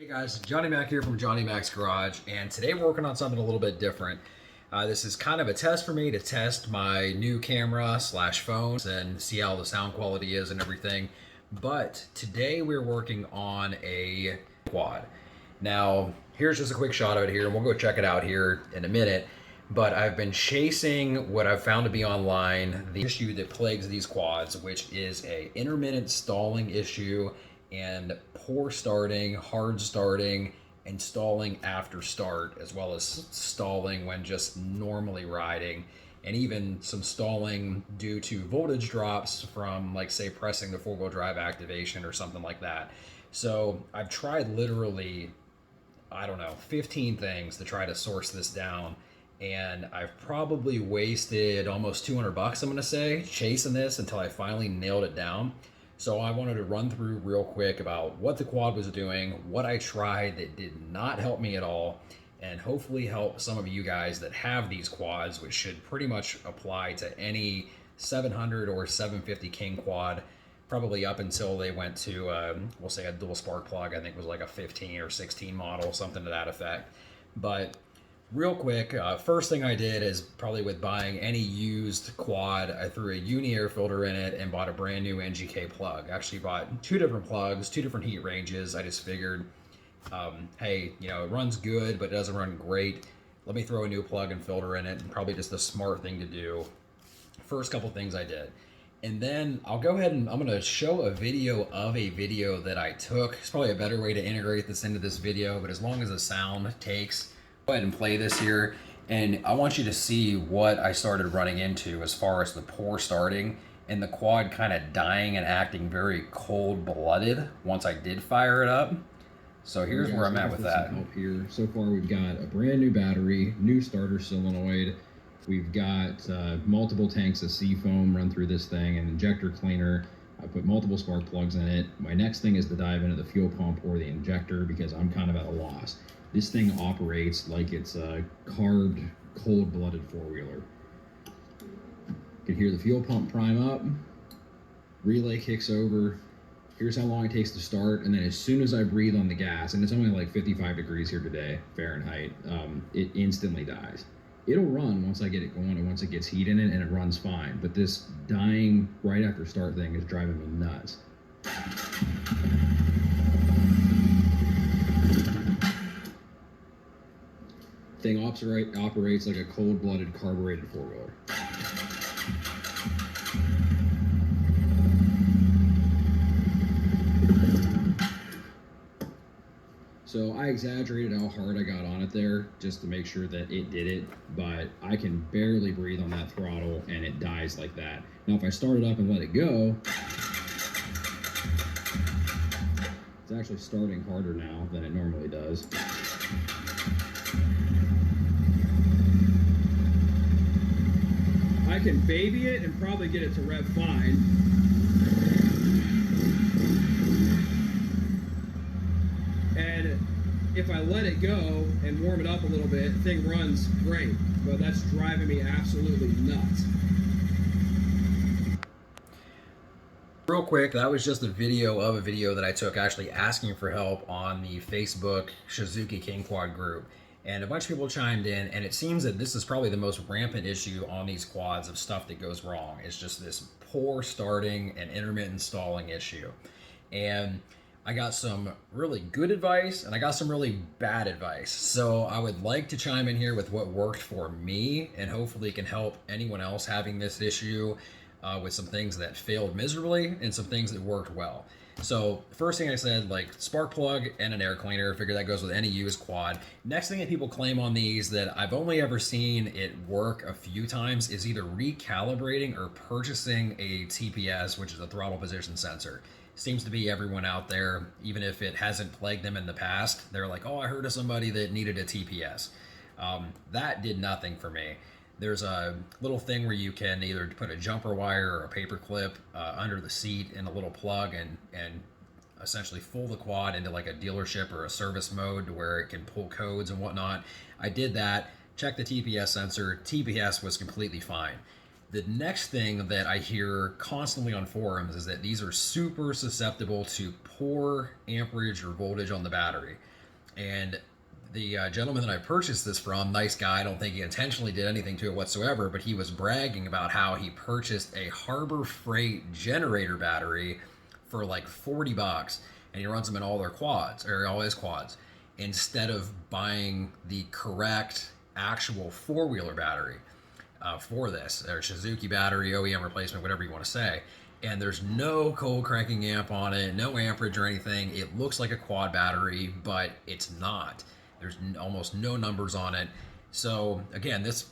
Hey guys, Johnny Mac here from Johnny Mac's Garage, and today we're working on something a little bit different. This is kind of a test for me to test my new camera slash phone and see how the sound quality is and everything. But today we're working on a quad. Now, here's just a quick shot of it here, and we'll go check it out here in a minute. But I've been chasing what I've found to be online, the issue that plagues these quads, which is a intermittent stalling issue and poor starting, hard starting, and stalling after start, as well as stalling when just normally riding, and even some stalling due to voltage drops from, like, say, pressing the four-wheel drive activation or something like that. So I've tried literally, I don't know, 15 things to try to source this down, and I've probably wasted almost 200 bucks, I'm gonna say, chasing this until I finally nailed it down. So I wanted to run through real quick about what the quad was doing, what I tried that did not help me at all, and hopefully help some of you guys that have these quads, which should pretty much apply to any 700 or 750 King quad, probably up until they went to, we'll say a dual spark plug. I think was like a 15 or 16 model, something to that effect. But real quick, first thing I did is probably with buying any used quad, I threw a uni air filter in it and bought a brand new NGK plug. Actually bought two different plugs, two different heat ranges. I just figured, hey, you know, it runs good, but it doesn't run great. Let me throw a new plug and filter in it, and probably just the smart thing to do. First couple things I did. And then I'll go ahead and I'm gonna show a video of a video that I took. It's probably a better way to integrate this into this video, but as long as the sound takes, go ahead and play this here, and I want you to see what I started running into as far as the poor starting and the quad kind of dying and acting very cold-blooded once I did fire it up. So here's where I'm at with that. Help here. So far we've got a brand new battery, new starter solenoid. We've got multiple tanks of seafoam run through this thing, an injector cleaner. I put multiple spark plugs in it. My next thing is to dive into the fuel pump or the injector because I'm kind of at a loss. This thing operates like it's a carved, cold-blooded four-wheeler. You can hear the fuel pump prime up, relay kicks over, here's how long it takes to start, and then as soon as I breathe on the gas, and it's only like 55 degrees here today, Fahrenheit, it instantly dies. It'll run once I get it going and once it gets heat in it, and it runs fine, but this dying right after start thing is driving me nuts. Thing operates like a cold-blooded carbureted four-wheeler. So I exaggerated how hard I got on it there just to make sure that it did it, but I can barely breathe on that throttle and it dies like that. Now if I start it up and let it go, it's actually starting harder now than it normally does. I can baby it and probably get it to rev fine. And if I let it go and warm it up a little bit, the thing runs great, but that's driving me absolutely nuts. Real quick, that was just a video of a video that I took actually asking for help on the Facebook Suzuki King Quad group. And a bunch of people chimed in, and it seems that this is probably the most rampant issue on these quads of stuff that goes wrong. It's just this poor starting and intermittent stalling issue. And I got some really good advice, and I got some really bad advice. So I would like to chime in here with what worked for me, and hopefully it can help anyone else having this issue with some things that failed miserably and some things that worked well. So first thing I said, like spark plug and an air cleaner. Figure that goes with any used quad. Next thing that people claim on these that I've only ever seen it work a few times is either recalibrating or purchasing a TPS, which is a throttle position sensor. Seems to be everyone out there, even if it hasn't plagued them in the past, they're like, oh, I heard of somebody that needed a TPS. That did nothing for me. There's a little thing where you can either put a jumper wire or a paper clip under the seat in a little plug and essentially fool the quad into like a dealership or a service mode to where it can pull codes and whatnot. I did that, checked the TPS sensor. TPS was completely fine. The next thing that I hear constantly on forums is that these are super susceptible to poor amperage or voltage on the battery. And the gentleman that I purchased this from, nice guy, I don't think he intentionally did anything to it whatsoever, but he was bragging about how he purchased a Harbor Freight generator battery for like 40 bucks, and he runs them in all their quads, or all his quads, instead of buying the correct actual four-wheeler battery for this, or Suzuki battery, OEM replacement, whatever you want to say. And there's no cold cranking amp on it, no amperage or anything. It looks like a quad battery, but it's not. There's almost no numbers on it. So again, this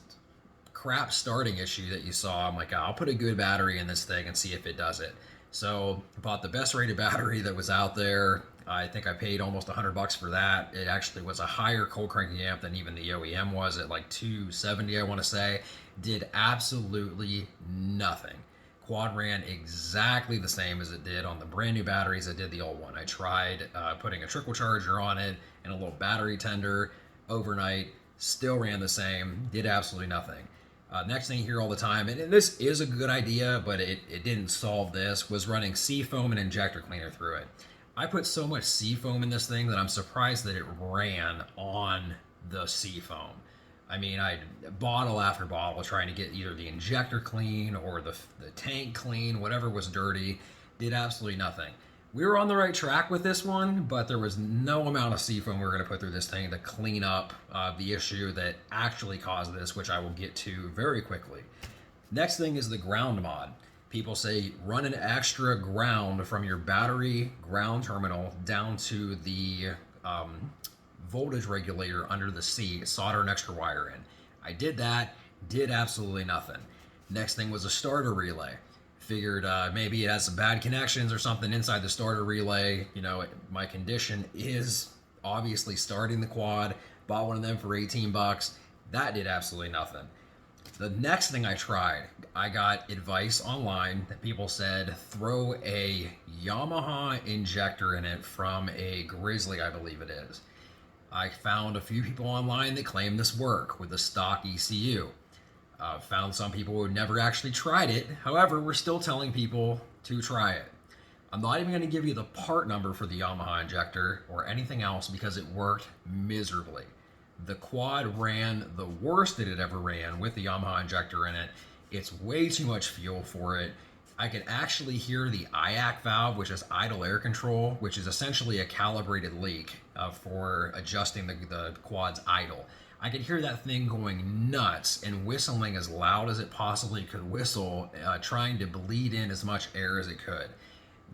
crap starting issue that you saw, I'm like, I'll put a good battery in this thing and see if it does it. So I bought the best rated battery that was out there. I think I paid almost 100 bucks for that. It actually was a higher cold cranking amp than even the OEM was at like 270, I want to say. Did absolutely nothing. Quad ran exactly the same as it did on the brand new batteries that did the old one. I tried putting a trickle charger on it and a little battery tender overnight, still ran the same, did absolutely nothing. Next thing you hear all the time, and this is a good idea, but it didn't solve this, was running seafoam and injector cleaner through it. I put so much seafoam in this thing that I'm surprised that it ran on the seafoam. I mean, I bottle after bottle trying to get either the injector clean or the tank clean, whatever was dirty, did absolutely nothing. We were on the right track with this one, but there was no amount of seafoam we were going to put through this thing to clean up the issue that actually caused this, which I will get to very quickly. Next thing is the ground mod. People say run an extra ground from your battery ground terminal down to the voltage regulator under the seat, solder an extra wire in. I did that, did absolutely nothing. Next thing was a starter relay. Figured maybe it has some bad connections or something inside the starter relay. You know, my condition is obviously starting the quad. Bought one of them for 18 bucks. That did absolutely nothing. The next thing I tried, I got advice online that people said throw a Yamaha injector in it from a Grizzly, I believe it is. I found a few people online that claim this work with the stock ECU. Found some people who had never actually tried it. However, we're still telling people to try it. I'm not even going to give you the part number for the Yamaha injector or anything else because it worked miserably. The quad ran the worst that it ever ran with the Yamaha injector in it. It's way too much fuel for it. I could actually hear the IAC valve, which is idle air control, which is essentially a calibrated leak for adjusting the quad's idle. I could hear that thing going nuts and whistling as loud as it possibly could whistle, trying to bleed in as much air as it could.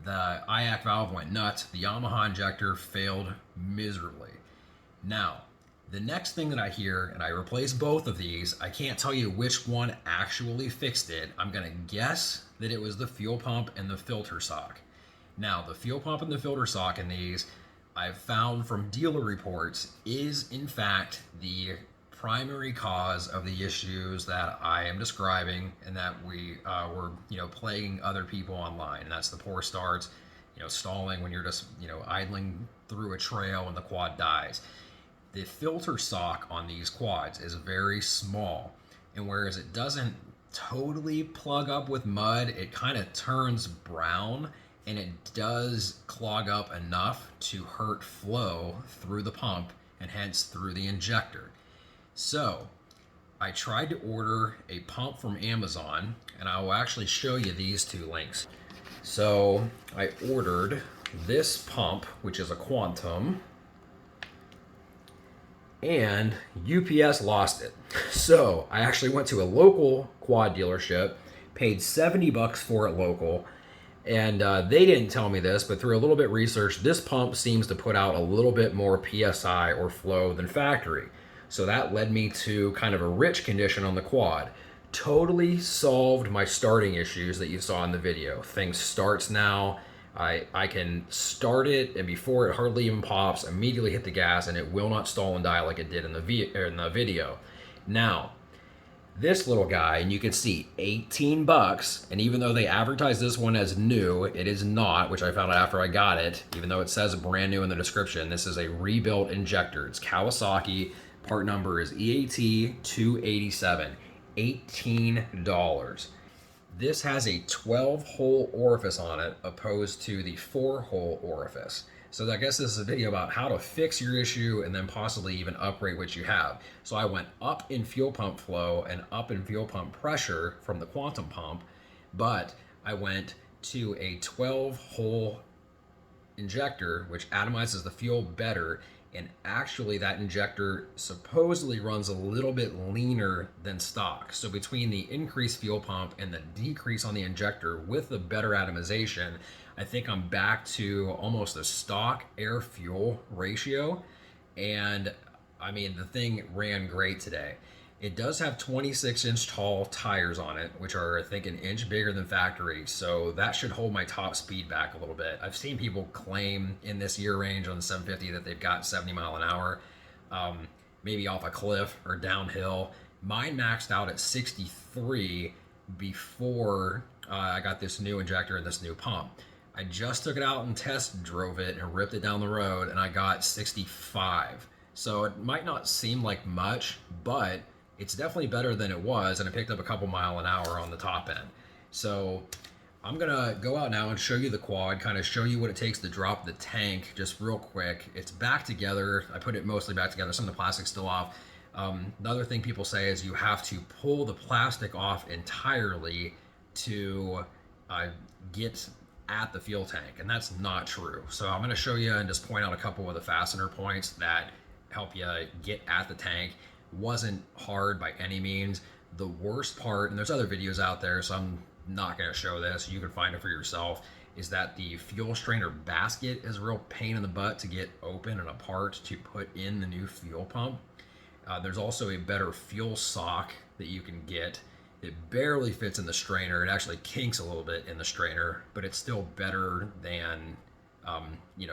The IAC valve went nuts. The Yamaha injector failed miserably. Now, the next thing that I hear, and I replaced both of these, I can't tell you which one actually fixed it. I'm going to guess that it was the fuel pump and the filter sock. Now, the fuel pump and the filter sock in these, I've found from dealer reports, is in fact the primary cause of the issues that I am describing and that we were, plaguing other people online. And that's the poor starts, stalling when you're just, idling through a trail and the quad dies. The filter sock on these quads is very small, and whereas it doesn't totally plug up with mud, it kind of turns brown, and it does clog up enough to hurt flow through the pump and hence through the injector. So I tried to order a pump from Amazon, and I will actually show you these two links. So I ordered this pump, which is a Quantum, and UPS lost it. So I actually went to a local quad dealership, paid 70 bucks for it local, and they didn't tell me this, but through a little bit of research, this pump seems to put out a little bit more PSI or flow than factory. So that led me to kind of a rich condition on the quad. Totally solved my starting issues that you saw in the video. Thing starts now. I can start it, and before it hardly even pops, immediately hit the gas, and it will not stall and die like it did in the video. Now, this little guy, and you can see 18 bucks, and even though they advertise this one as new, it is not, which I found out after I got it, even though it says brand new in the description. This is a rebuilt injector. It's Kawasaki. Part number is EAT287. $18. This has a 12-hole orifice on it opposed to the 4-hole orifice. So I guess this is a video about how to fix your issue and then possibly even upgrade what you have. So I went up in fuel pump flow and up in fuel pump pressure from the Quantum pump, but I went to a 12-hole injector, which atomizes the fuel better, and actually that injector supposedly runs a little bit leaner than stock. So between the increased fuel pump and the decrease on the injector with the better atomization, I think I'm back to almost a stock air fuel ratio. And I mean, the thing ran great today. It does have 26-inch tall tires on it, which are, I think, an inch bigger than factory. So that should hold my top speed back a little bit. I've seen people claim in this year range on the 750 that they've got 70 mile an hour, maybe off a cliff or downhill. Mine maxed out at 63 before I got this new injector and this new pump. I just took it out and test drove it and ripped it down the road, and I got 65. So it might not seem like much, but it's definitely better than it was, and I picked up a couple mile an hour on the top end. So I'm gonna go out now and show you the quad, kind of show you what it takes to drop the tank just real quick. It's back together. I put it mostly back together, some of the plastic's still off. The other thing people say is you have to pull the plastic off entirely to get at the fuel tank, and that's not true. So I'm gonna show you and just point out a couple of the fastener points that help you get at the tank. Wasn't hard by any means. The worst part, and there's other videos out there, so I'm not going to show this, you can find it for yourself, is that the fuel strainer basket is a real pain in the butt to get open and apart to put in the new fuel pump. There's also a better fuel sock that you can get. It barely fits in the strainer. It actually kinks a little bit in the strainer, but it's still better than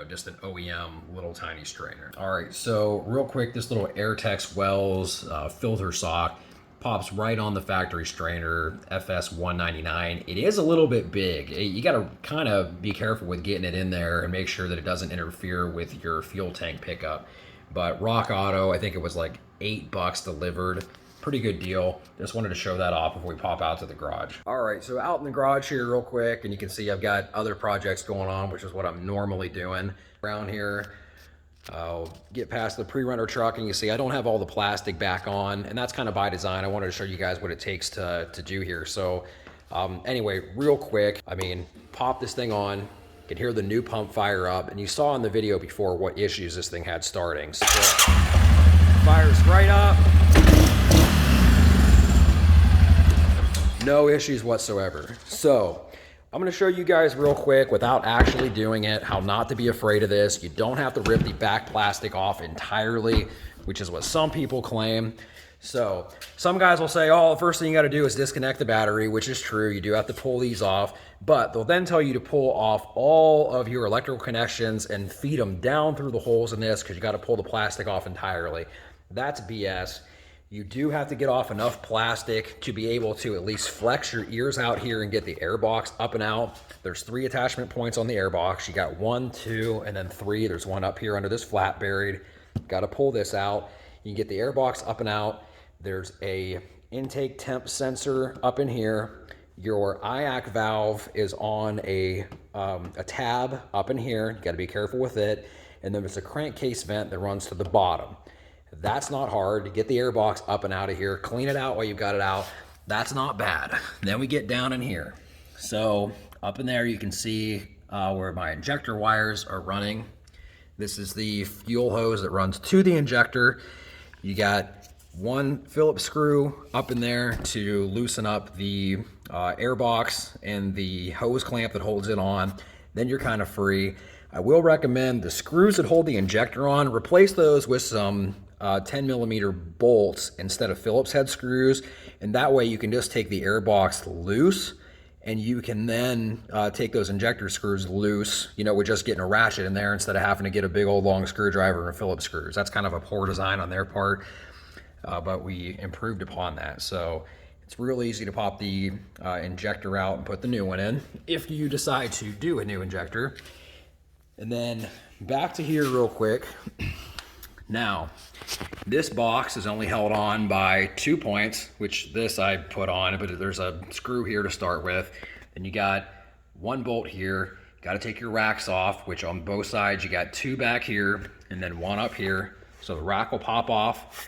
just an OEM little tiny strainer. All right, so real quick, this little AIRTEX Wells filter sock pops right on the factory strainer, FS199. It is a little bit big. You gotta kind of be careful with getting it in there and make sure that it doesn't interfere with your fuel tank pickup. But Rock Auto, I think it was like $8 delivered. Pretty good deal. Just wanted to show that off before we pop out to the garage. All right, so out in the garage here real quick, and you can see I've got other projects going on, which is what I'm normally doing around here. I'll get past the pre-runner truck, and you see I don't have all the plastic back on, and that's kind of by design. I wanted to show you guys what it takes to do here. So anyway, real quick, pop this thing on, you can hear the new pump fire up, and you saw in the video before what issues this thing had starting. So fires right up. No issues whatsoever. So I'm gonna show you guys real quick without actually doing it, how not to be afraid of this. You don't have to rip the back plastic off entirely, which is what some people claim. So some guys will say, oh, the first thing you gotta do is disconnect the battery, which is true. You do have to pull these off, but they'll then tell you to pull off all of your electrical connections and feed them down through the holes in this because you gotta pull the plastic off entirely. That's BS. You do have to get off enough plastic to be able to at least flex your ears out here and get the air box up and out. There's 3 attachment points on the air box. You got 1, 2, and then 3. There's one up here under this flat buried. Got to pull this out. You can get the air box up and out. There's a intake temp sensor up in here. Your IAC valve is on a tab up in here. You got to be careful with it. And then there's a crankcase vent that runs to the bottom. That's not hard to get the air box up and out of here. Clean it out while you've got it out. That's not bad. Then we get down in here. So up in there, you can see where my injector wires are running. This is the fuel hose that runs to the injector. You got 1 Phillips screw up in there to loosen up the air box and the hose clamp that holds it on. Then you're kind of free. I will recommend the screws that hold the injector on, replace those with some 10mm bolts instead of Phillips head screws, and that way you can just take the air box loose, and you can then take those injector screws loose, with just getting a ratchet in there instead of having to get a big old long screwdriver and Phillips screws. That's kind of a poor design on their part, but we improved upon that. So it's real easy to pop the injector out and put the new one in if you decide to do a new injector. And then back to here real quick. Now, this box is only held on by 2 points, which this I put on, but there's a screw here to start with. Then you got 1 bolt here. You got to take your racks off, which on both sides you got 2 back here and then 1 up here. So the rack will pop off.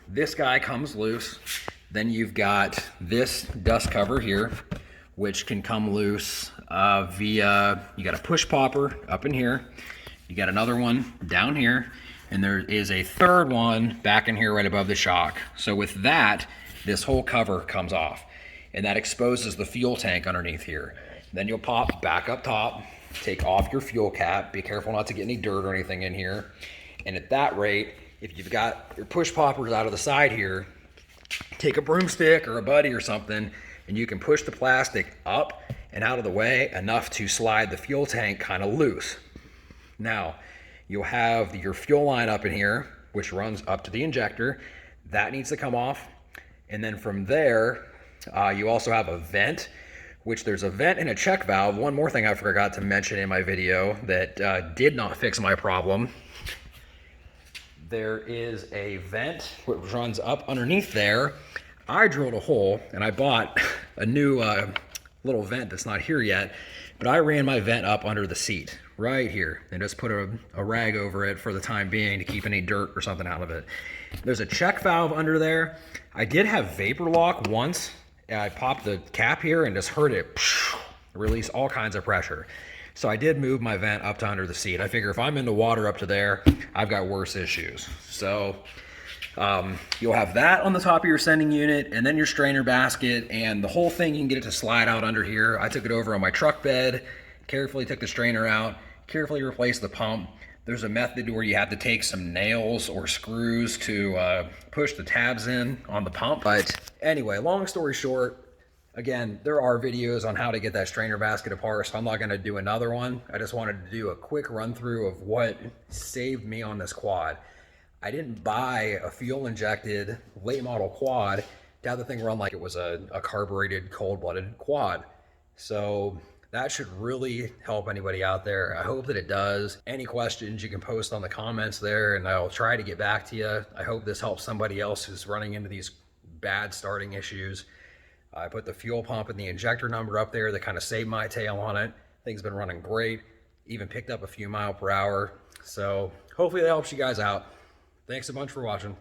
This guy comes loose. Then you've got this dust cover here, which can come loose via, you got a push popper up in here. You got another one down here. And there is a third one back in here right above the shock. So with that, this whole cover comes off. And that exposes the fuel tank underneath here. Then you'll pop back up top, take off your fuel cap. Be careful not to get any dirt or anything in here. And at that rate, if you've got your push poppers out of the side here, take a broomstick or a buddy or something, and you can push the plastic up and out of the way enough to slide the fuel tank kind of loose. Now, you'll have your fuel line up in here, which runs up to the injector. That needs to come off. And then from there, you also have a vent, which there's a vent and a check valve. One more thing I forgot to mention in my video that did not fix my problem. There is a vent which runs up underneath there. I drilled a hole and I bought a new little vent that's not here yet, but I ran my vent up under the seat right here and just put a rag over it for the time being to keep any dirt or something out of it. There's a check valve under there. I did have vapor lock once. I popped the cap here and just heard it release all kinds of pressure. So I did move my vent up to under the seat. I figure if I'm in the water up to there, I've got worse issues. So you'll have that on the top of your sending unit, and then your strainer basket, and the whole thing, you can get it to slide out under here. I took it over on my truck bed, carefully took the strainer out, carefully replaced the pump. There's a method where you have to take some nails or screws to push the tabs in on the pump. But anyway, long story short, again, there are videos on how to get that strainer basket apart, so I'm not gonna do another one. I just wanted to do a quick run through of what saved me on this quad. I didn't buy a fuel injected late model quad to have the thing run like it was a carbureted cold-blooded quad. So that should really help anybody out there. I hope that it does. Any questions you can post on the comments there and I'll try to get back to you. I hope this helps somebody else who's running into these bad starting issues. I put the fuel pump and the injector number up there that kind of saved my tail on it. Thing's been running great. Even picked up a few miles per hour. So hopefully that helps you guys out. Thanks a bunch for watching.